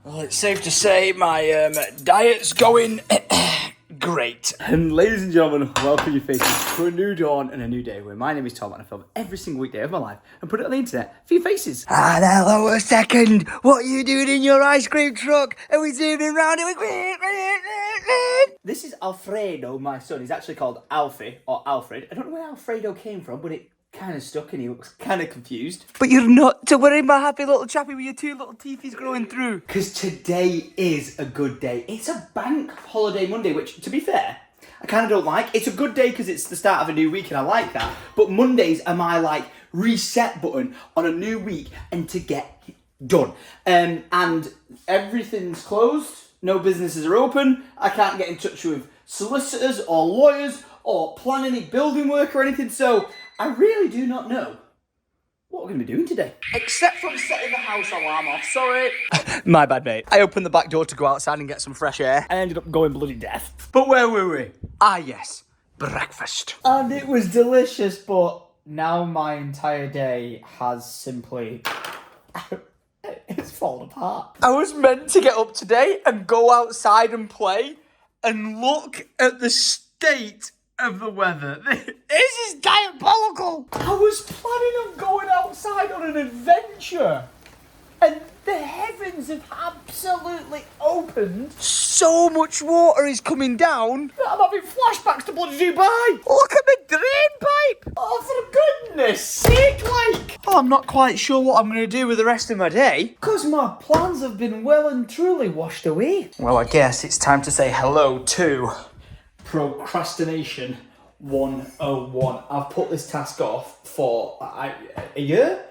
Well, it's safe to say my diet's going great. And ladies and gentlemen, welcome your faces to a new dawn and a new day where my name is Tom and I film every single weekday of my life and put it on the internet for your faces. And hello a second, what are you doing in your ice cream truck? Are we zooming round it? This is Alfredo, my son. He's actually called Alfie or Alfred. I don't know where Alfredo came from, but it kind of stuck and he looks kind of confused. But you're not to worry, my happy little chappy with your two little teethies growing through. Because today is a good day. It's a bank holiday Monday, which, to be fair, I kind of don't like. It's a good day because it's the start of a new week and I like that. But Mondays are my, reset button on a new week and to get done. And everything's closed. No businesses are open. I can't get in touch with solicitors or lawyers or plan any building work or anything. So I really do not know what we're going to be doing today. Except from setting the house alarm off, sorry. My bad, mate. I opened the back door to go outside and get some fresh air. I ended up going bloody deaf. But where were we? Ah, yes. Breakfast. And it was delicious, but now my entire day has simply... it's fallen apart. I was meant to get up today and go outside and play and look at the state of the weather. This is diabolical. I was planning on going outside on an adventure and the heavens have absolutely opened. So much water is coming down. I'm having flashbacks to bloody Dubai. Look at my drain pipe. Oh, for goodness sake, Oh, I'm not quite sure what I'm going to do with the rest of my day. Because my plans have been well and truly washed away. Well, I guess it's time to say hello to... Procrastination 101. I've put this task off for a year?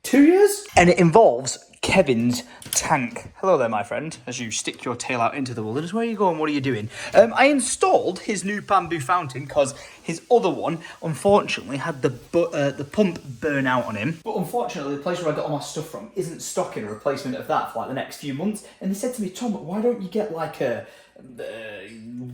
2 years? And it involves Kevin's tank. Hello there, my friend. As you stick your tail out into the wilderness, where are you going? What are you doing? I installed his new bamboo fountain because his other one, unfortunately, had the pump burn out on him. But unfortunately, the place where I got all my stuff from isn't stocking a replacement of that for the next few months. And they said to me, Tom, why don't you get a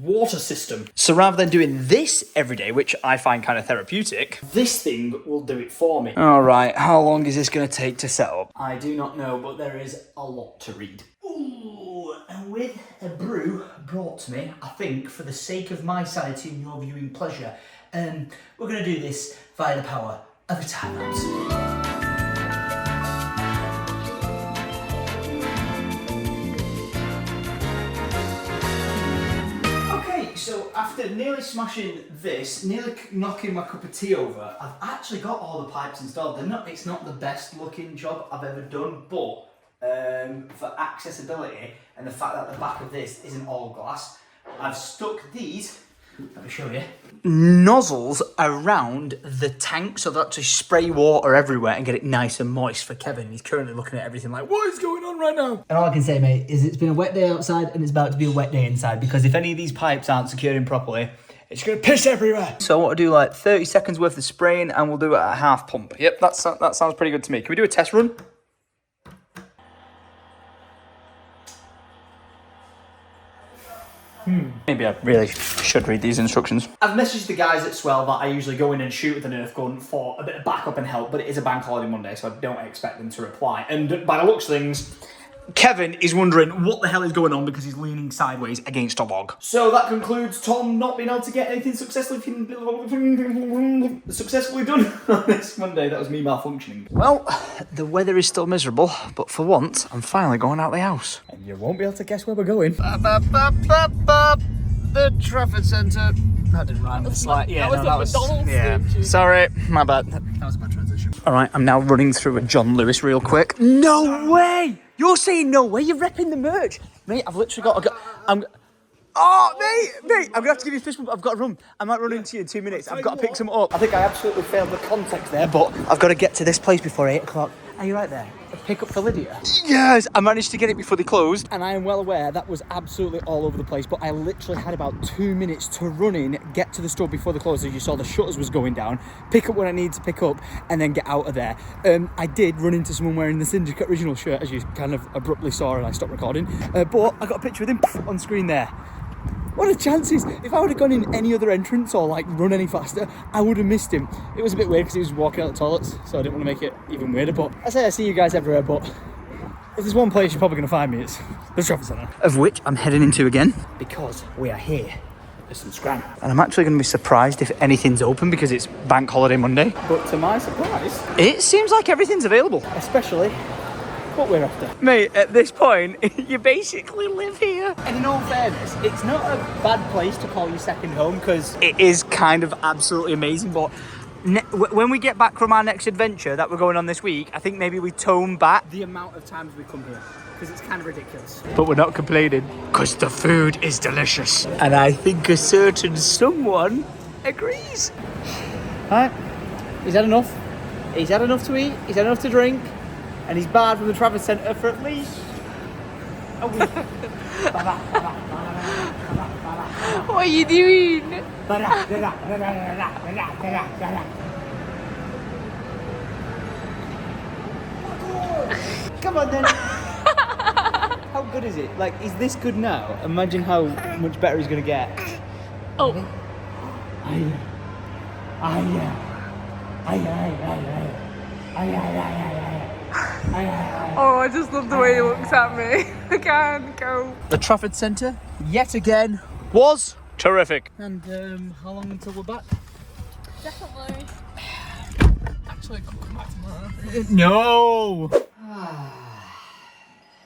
water system? So rather than doing this every day, which I find kind of therapeutic, this thing will do it for me. All right, how long is this going to take to set up? I do not know, but there is a lot to read. Ooh, and with a brew brought to me, I think, for the sake of my sanity and your viewing pleasure, we're going to do this via the power of a timeout. So after nearly smashing this, nearly knocking my cup of tea over, I've actually got all the pipes installed. It's not the best looking job I've ever done, but for accessibility and the fact that the back of this isn't all glass, I've stuck these, let me show you, nozzles around the tank so that to spray water everywhere and get it nice and moist for Kevin. He's currently looking at everything like, what is going on right now? And all I can say, mate, is it's been a wet day outside and it's about to be a wet day inside, because if any of these pipes aren't securing properly, it's going to piss everywhere. So I want to do 30 seconds worth of spraying and we'll do it at a half pump. Yep, that sounds pretty good to me. Can we do a test run? Maybe I really should read these instructions. I've messaged the guys at Swell that I usually go in and shoot with an Nerf gun for a bit of backup and help, but it is a bank holiday Monday, so I don't expect them to reply. And by the looks of things, Kevin is wondering what the hell is going on because he's leaning sideways against a log. So that concludes Tom not being able to get anything successfully done on this Monday. That was me malfunctioning. Well, the weather is still miserable, but for once, I'm finally going out the house. And you won't be able to guess where we're going. The Trafford Centre. That didn't rhyme. It's That was McDonald's. Sorry, my bad. That was a bad transition. All right, I'm now running through a John Lewis real quick. No way! You're saying no way? You're repping the merch, mate. I've literally got. Mate, I'm gonna have to give you a fist bump. I've got to run. I might run into you in 2 minutes. I've got to pick some up. I think I absolutely failed the context there, but I've got to get to this place before 8 o'clock. are you right there? A pickup for Lydia? Yes, I managed to get it before they closed. And I am well aware that was absolutely all over the place, but I literally had about 2 minutes to run in, get to the store before the close, as you saw the shutters was going down, pick up what I needed to pick up, and then get out of there. I did run into someone wearing the Syndicate original shirt, as you kind of abruptly saw, and I stopped recording, but I got a picture with him on screen there. What are the chances? If I would have gone in any other entrance or like run any faster, I would have missed him. It was a bit weird because he was walking out the toilets, so I didn't want to make it even weirder, but I say I see you guys everywhere, but If there's one place you're probably going to find me, it's the Trafford Centre. Of which I'm heading into again. Because we are here for some scran. And I'm actually going to be surprised if anything's open because it's Bank Holiday Monday. But to my surprise, it seems like everything's available. Especially what we're after. Mate, at this point, you basically live here. And in all fairness, it's not a bad place to call your second home because it is kind of absolutely amazing, but when we get back from our next adventure that we're going on this week, I think maybe we tone back the amount of times we come here because it's kind of ridiculous. But we're not complaining because the food is delicious. And I think a certain someone agrees. Right, he's had enough. He's had enough to eat, he's had enough to drink, and he's barred from the Trafford Centre for at least a week. What are you doing? Come on then. How good is it? Like, is this good now? Imagine how much better he's gonna get. Oh. Oh, I just love the way he looks at me. I can't go. The Trafford Centre, yet again, was terrific. And how long until we're back? Definitely. Actually, I could come back tomorrow. No!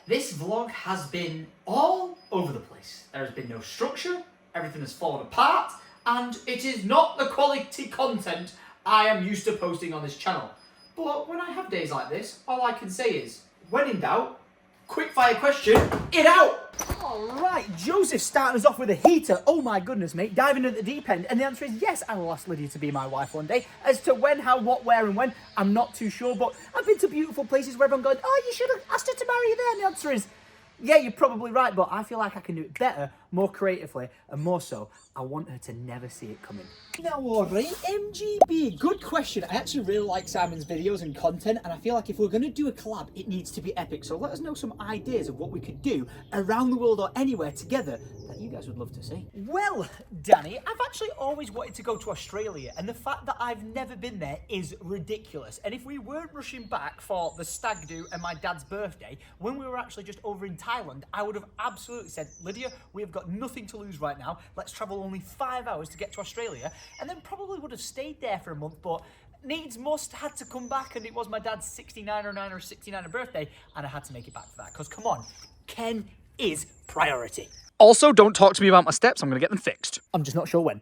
This vlog has been all over the place. There has been no structure, everything has fallen apart, and it is not the quality content I am used to posting on this channel. But when I have days like this, all I can say is, when in doubt, quick fire question, it out! Alright, Joseph starting us off with a heater. Oh my goodness, mate, diving at the deep end. And the answer is yes, I will ask Lydia to be my wife one day. As to when, how, what, where and when, I'm not too sure. But I've been to beautiful places where everyone going, oh, you should have asked her to marry you there. And the answer is, yeah, you're probably right, but I feel like I can do it better, more creatively, and more so, I want her to never see it coming. Now, alright, MGB, good question. I actually really like Simon's videos and content, and I feel like if we're going to do a collab, it needs to be epic. So let us know some ideas of what we could do around the world or anywhere together that you guys would love to see. Well, Danny, I've actually always wanted to go to Australia, and the fact that I've never been there is ridiculous. And if we weren't rushing back for the stag do and my dad's birthday, when we were actually just over in Thailand, I would have absolutely said, Lydia, we have got nothing to lose right now. Let's travel only 5 hours to get to Australia, and then probably would have stayed there for a month, but needs must had to come back, and it was my dad's 69 or 69 birthday, and I had to make it back for that, because come on, Ken is priority. Also, don't talk to me about my steps. I'm going to get them fixed. I'm just not sure when.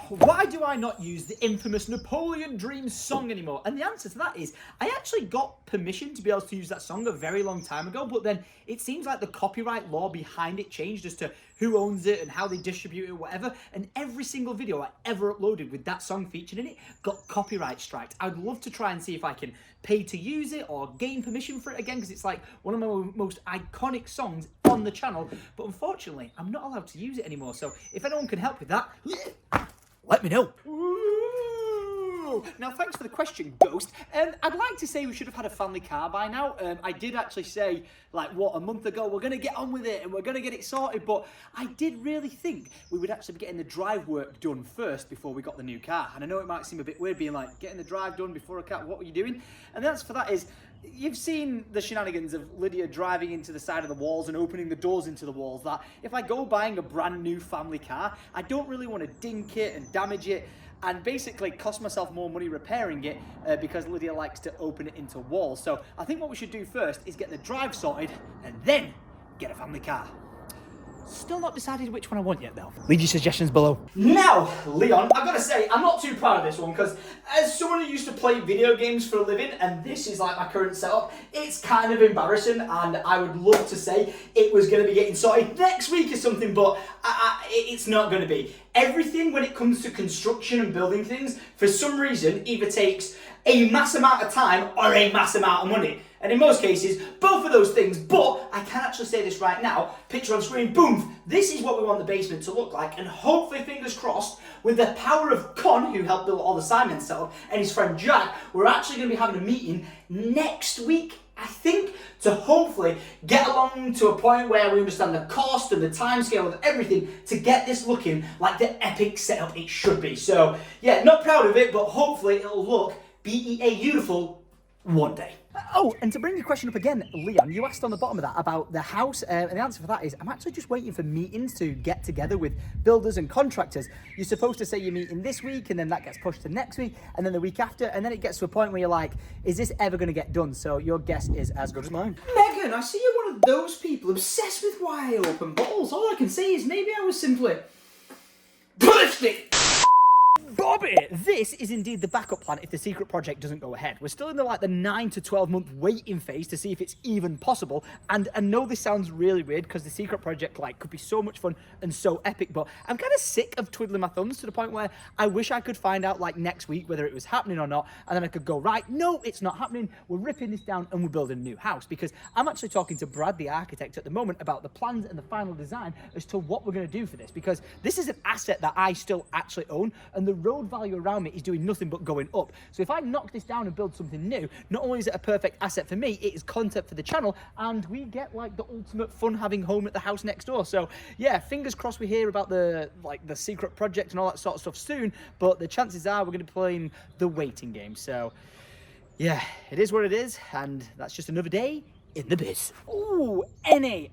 Why do I not use the infamous Napoleon Dreams song anymore? And the answer to that is, I actually got permission to be able to use that song a very long time ago, but then it seems like the copyright law behind it changed as to who owns it and how they distribute it, whatever. And every single video I ever uploaded with that song featured in it got copyright striked. I'd love to try and see if I can pay to use it or gain permission for it again, because it's like one of my most iconic songs on the channel. But unfortunately, I'm not allowed to use it anymore. So if anyone can help with that, let me know. Now, thanks for the question, Ghost. I'd like to say we should have had a family car by now. I did actually say, like, what, a month ago, we're going to get on with it and we're going to get it sorted. But I did really think we would actually be getting the drive work done first before we got the new car. And I know it might seem a bit weird being like, getting the drive done before a car, what were you doing? And the answer for that is, you've seen the shenanigans of Lydia driving into the side of the walls and opening the doors into the walls, that if I go buying a brand new family car, I don't really want to dink it and damage it and basically cost myself more money repairing it because Lydia likes to open it into walls. So I think what we should do first is get the drive sorted and then get a family car. Still not decided which one I want yet though. Leave your suggestions below. Now, Leon, I've got to say, I'm not too proud of this one because as someone who used to play video games for a living, and this is like my current setup, it's kind of embarrassing, and I would love to say it was going to be getting sorted next week or something, but it's not going to be. Everything when it comes to construction and building things, for some reason, either takes a mass amount of time or a mass amount of money. And in most cases, both of those things, but I can actually say this right now, picture on screen, boom, this is what we want the basement to look like, and hopefully, fingers crossed, with the power of Con, who helped build all the Simon setup, and his friend Jack, we're actually going to be having a meeting next week, I think, to hopefully get along to a point where we understand the cost and the timescale of everything to get this looking like the epic setup it should be. So, yeah, not proud of it, but hopefully it'll look BEA beautiful one day. Oh, and to bring the question up again, Leon, you asked on the bottom of that about the house, and the answer for that is I'm actually just waiting for meetings to get together with builders and contractors. You're supposed to say you're meeting this week, and then that gets pushed to next week, and then the week after, and then it gets to a point where you're like, is this ever going to get done? So your guess is as good as mine. Megan, I see you're one of those people obsessed with why I open bottles. All I can say is maybe I was simply ballistic. Bobby, this is indeed the backup plan if the secret project doesn't go ahead. We're still in the 9 to 12 month waiting phase to see if it's even possible. And I know this sounds really weird because the secret project could be so much fun and so epic, but I'm kind of sick of twiddling my thumbs to the point where I wish I could find out next week whether it was happening or not, and then I could go, right, no, it's not happening. We're ripping this down and we're building a new house, because I'm actually talking to Brad, the architect, at the moment about the plans and the final design as to what we're going to do for this, because this is an asset that I still actually own, and the road value around me is doing nothing but going up. So if I knock this down and build something new, not only is it a perfect asset for me, it is content for the channel, and we get the ultimate fun having home at the house next door. So yeah, fingers crossed we hear about the secret project and all that sort of stuff soon, but the chances are we're going to be playing the waiting game. So yeah, it is what it is, and that's just another day in the biz. Ooh,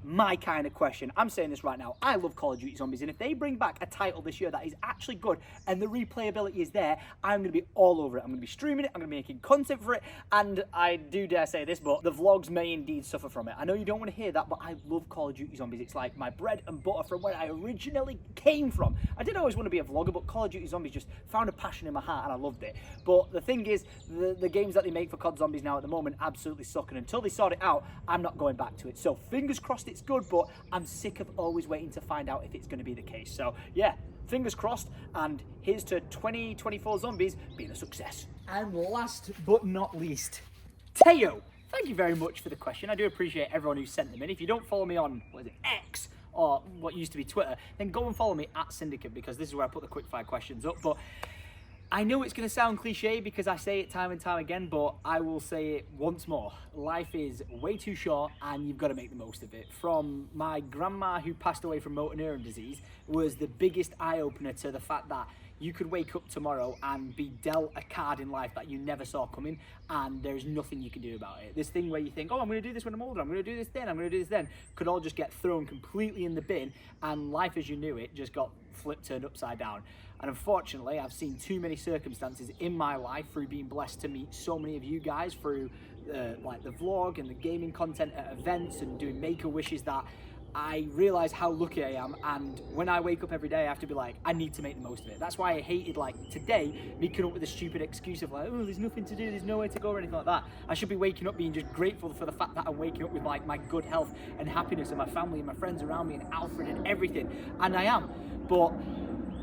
my kind of question. I'm saying this right now. I love Call of Duty Zombies, and if they bring back a title this year that is actually good and the replayability is there, I'm going to be all over it. I'm going to be streaming it, I'm going to be making content for it, and I do dare say this, but the vlogs may indeed suffer from it. I know you don't want to hear that, but I love Call of Duty Zombies. It's like my bread and butter from where I originally came from. I did always want to be a vlogger, but Call of Duty Zombies just found a passion in my heart and I loved it. But the thing is, the games that they make for COD Zombies now at the moment absolutely suck, and until they sort it out, I'm not going back to it. So fingers crossed it's good, but I'm sick of always waiting to find out if it's going to be the case. So yeah, fingers crossed, and here's to 2024 Zombies being a success. And last but not least, Teo, thank you very much for the question. I do appreciate everyone who sent them in. If you don't follow me on, X, or what used to be Twitter, then go and follow me at Syndicate, because this is where I put the quickfire questions up. But I know it's going to sound cliche because I say it time and time again, but I will say it once more. Life is way too short and you've got to make the most of it. From my grandma, who passed away from motor neuron disease, was the biggest eye-opener to the fact that you could wake up tomorrow and be dealt a card in life that you never saw coming, and there's nothing you can do about it. This thing where you think, oh, I'm going to do this when I'm older, I'm going to do this then, I'm going to do this then, could all just get thrown completely in the bin, and life as you knew it just got turned upside down. And unfortunately, I've seen too many circumstances in my life through being blessed to meet so many of you guys through the vlog and the gaming content at events and doing Make-A-Wishes, that I realise how lucky I am, and when I wake up every day I have to be like, I need to make the most of it. That's why I hated today, me coming up with a stupid excuse of oh, there's nothing to do, there's nowhere to go or anything like that. I should be waking up being just grateful for the fact that I'm waking up with my good health and happiness and my family and my friends around me and Alfred and everything, and I am. But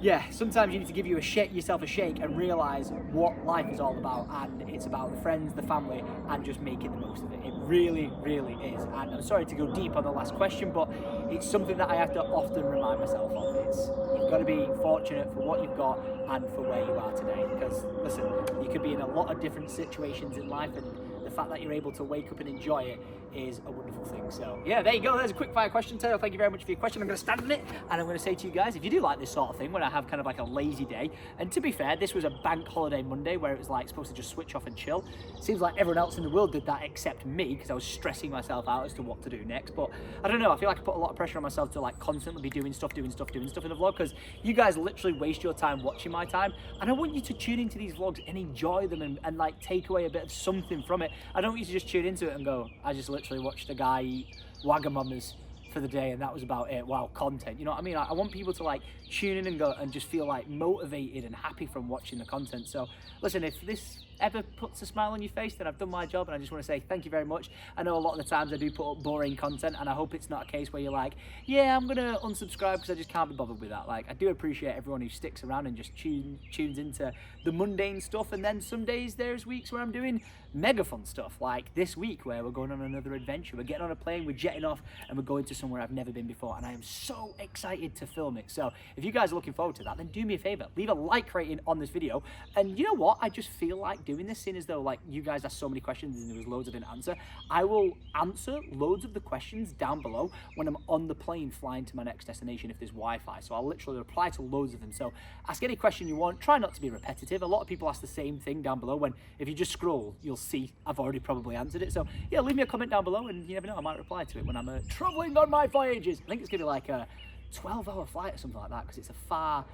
yeah, sometimes you need to give yourself a shake and realise what life is all about, and it's about the friends, the family, and just making the most of it. It really, really is. And I'm sorry to go deep on the last question, but it's something that I have to often remind myself of. You've got to be fortunate for what you've got and for where you are today, because listen, you could be in a lot of different situations in life, and the fact that you're able to wake up and enjoy it is a wonderful thing. So yeah, there you go. There's a quick fire question, Taylor. Thank you very much for your question. I'm going to stand on it, and I'm going to say to you guys, if you do like this sort of thing, when I have kind of a lazy day, and to be fair, this was a bank holiday Monday where it was supposed to just switch off and chill. Seems like everyone else in the world did that except me, because I was stressing myself out as to what to do next. But I don't know, I feel like I put a lot of pressure on myself to constantly be doing stuff in the vlog, because you guys literally waste your time watching my time, and I want you to tune into these vlogs and enjoy them and take away a bit of something from it. I don't want you to just tune into it and go, I just literally watched a guy eat Wagamamas for the day and that was about it. Wow, content. You know what I mean? I want people to tune in and go and just feel motivated and happy from watching the content. So listen, if this ever puts a smile on your face, then I've done my job, and I just want to say thank you very much. I know a lot of the times I do put up boring content, and I hope it's not a case where you're like, yeah, I'm gonna unsubscribe because I just can't be bothered with that. I do appreciate everyone who sticks around and just tunes into the mundane stuff, and then some days there's weeks where I'm doing mega fun stuff, like this week where we're going on another adventure. We're getting on a plane, we're jetting off, and we're going to somewhere I've never been before, and I am so excited to film it. So if you guys are looking forward to that, then do me a favor, leave a like rating on this video, and you know what, I just feel like like doing this, seeing as though like you guys asked so many questions and there was loads I didn't answer. I will answer loads of the questions down below when I'm on the plane flying to my next destination if there's Wi-Fi. So I'll literally reply to loads of them. So ask any question you want. Try not to be repetitive. A lot of people ask the same thing down below when if you just scroll, you'll see I've already probably answered it. So yeah, leave me a comment down below and you never know, I might reply to it when I'm traveling on my voyages. I think it's gonna be like a 12-hour flight or something like that because it's a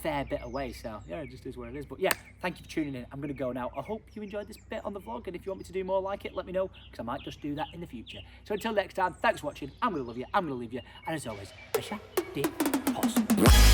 fair bit away, so yeah, it just is what it is. But yeah, thank you for tuning in. I'm gonna go now. I hope you enjoyed this bit on the vlog, and if you want me to do more like it, let me know, because I might just do that in the future. So until next time, thanks for watching. I'm gonna love you, I'm gonna leave you, and as always, HYDE.